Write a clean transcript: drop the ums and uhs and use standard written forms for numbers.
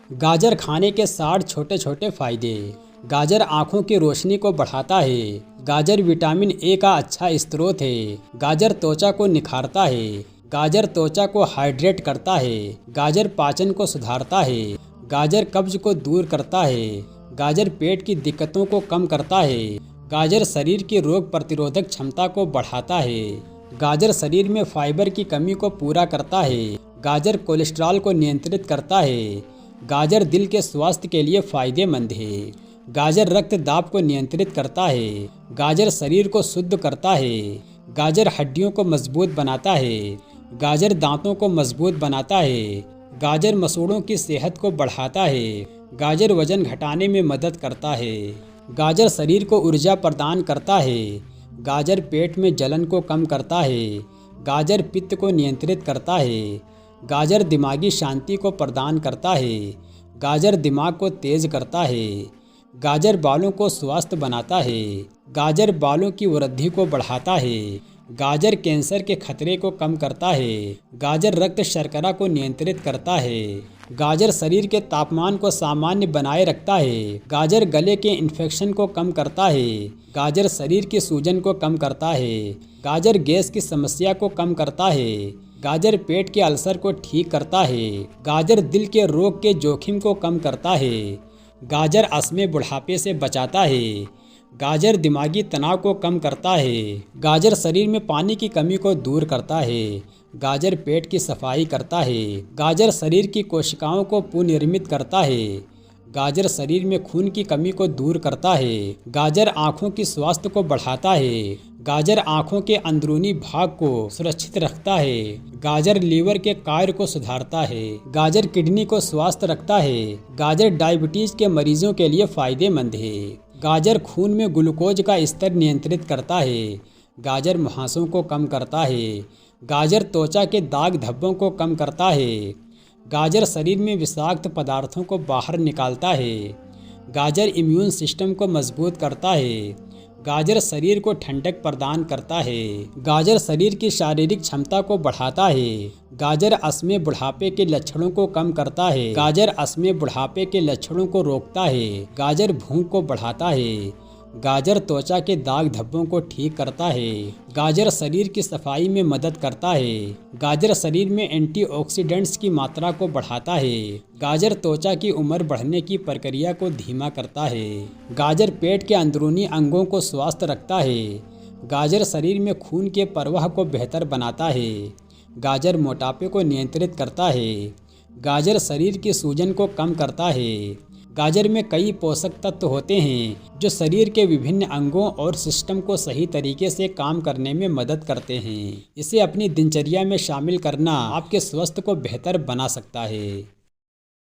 गाजर खाने के 60 छोटे छोटे फायदे। गाजर आँखों की रोशनी को बढ़ाता है। गाजर विटामिन ए का अच्छा स्रोत है। गाजर त्वचा को निखारता है। गाजर त्वचा को हाइड्रेट करता है। गाजर पाचन को सुधारता है। गाजर कब्ज को दूर करता है। गाजर पेट की दिक्कतों को कम करता है। गाजर शरीर की रोग प्रतिरोधक क्षमता को बढ़ाता है। गाजर शरीर में फाइबर की कमी को पूरा करता है। गाजर कोलेस्ट्रॉल को नियंत्रित करता है। गाजर दिल के स्वास्थ्य के लिए फायदेमंद है। गाजर रक्त दाब को नियंत्रित करता है। गाजर शरीर को शुद्ध करता है। गाजर हड्डियों को मजबूत बनाता है। गाजर दांतों को मजबूत बनाता है। गाजर मसूड़ों की सेहत को बढ़ाता है। गाजर वजन घटाने में मदद करता है। गाजर शरीर को ऊर्जा प्रदान करता है। गाजर पेट में जलन को कम करता है। गाजर पित्त को नियंत्रित करता है। गाजर दिमागी शांति को प्रदान करता है। गाजर दिमाग को तेज करता है। गाजर बालों को स्वस्थ बनाता है। गाजर बालों की वृद्धि को बढ़ाता है। गाजर कैंसर के खतरे को कम करता है। गाजर रक्त शर्करा को नियंत्रित करता है। गाजर शरीर के तापमान को सामान्य बनाए रखता है। गाजर गले के इन्फेक्शन को कम करता है। गाजर शरीर की सूजन को कम करता है। गाजर गैस की समस्या को कम करता है। गाजर पेट के अल्सर को ठीक करता है। गाजर दिल के रोग के जोखिम को कम करता है। गाजर अस्थमा बुढ़ापे से बचाता है। गाजर दिमागी तनाव को कम करता है। गाजर शरीर में पानी की कमी को दूर करता है। गाजर पेट की सफाई करता है। गाजर शरीर की कोशिकाओं को पुनर्निर्मित करता है। गाजर शरीर में खून की कमी को दूर करता है। गाजर आँखों की स्वास्थ्य को बढ़ाता है। गाजर आँखों के अंदरूनी भाग को सुरक्षित रखता है। गाजर लीवर के कार्य को सुधारता है। गाजर किडनी को स्वस्थ रखता है। गाजर डायबिटीज के मरीजों के लिए फायदेमंद है। गाजर खून में ग्लूकोज का स्तर नियंत्रित करता है। गाजर मुहासों को कम करता है। गाजर त्वचा के दाग धब्बों को कम करता है। गाजर शरीर में विषाक्त पदार्थों को बाहर निकालता है। गाजर इम्यून सिस्टम को मजबूत करता है। गाजर शरीर को ठंडक प्रदान करता है। गाजर शरीर की शारीरिक क्षमता को बढ़ाता है। गाजर अस्थमा बुढ़ापे के लक्षणों को कम करता है। गाजर अस्थमा बुढ़ापे के लक्षणों को रोकता है। गाजर भूख को बढ़ाता है। गाजर त्वचा के दाग धब्बों को ठीक करता है। गाजर शरीर की सफाई में मदद करता है। गाजर शरीर में एंटीऑक्सीडेंट्स की मात्रा को बढ़ाता है। गाजर त्वचा की उम्र बढ़ने की प्रक्रिया को धीमा करता है। गाजर पेट के अंदरूनी अंगों को स्वस्थ रखता है। गाजर शरीर में खून के प्रवाह को बेहतर बनाता है। गाजर मोटापे को नियंत्रित करता है। गाजर शरीर की सूजन को कम करता है। गाजर में कई पोषक तत्व होते हैं जो शरीर के विभिन्न अंगों और सिस्टम को सही तरीके से काम करने में मदद करते हैं। इसे अपनी दिनचर्या में शामिल करना आपके स्वास्थ्य को बेहतर बना सकता है।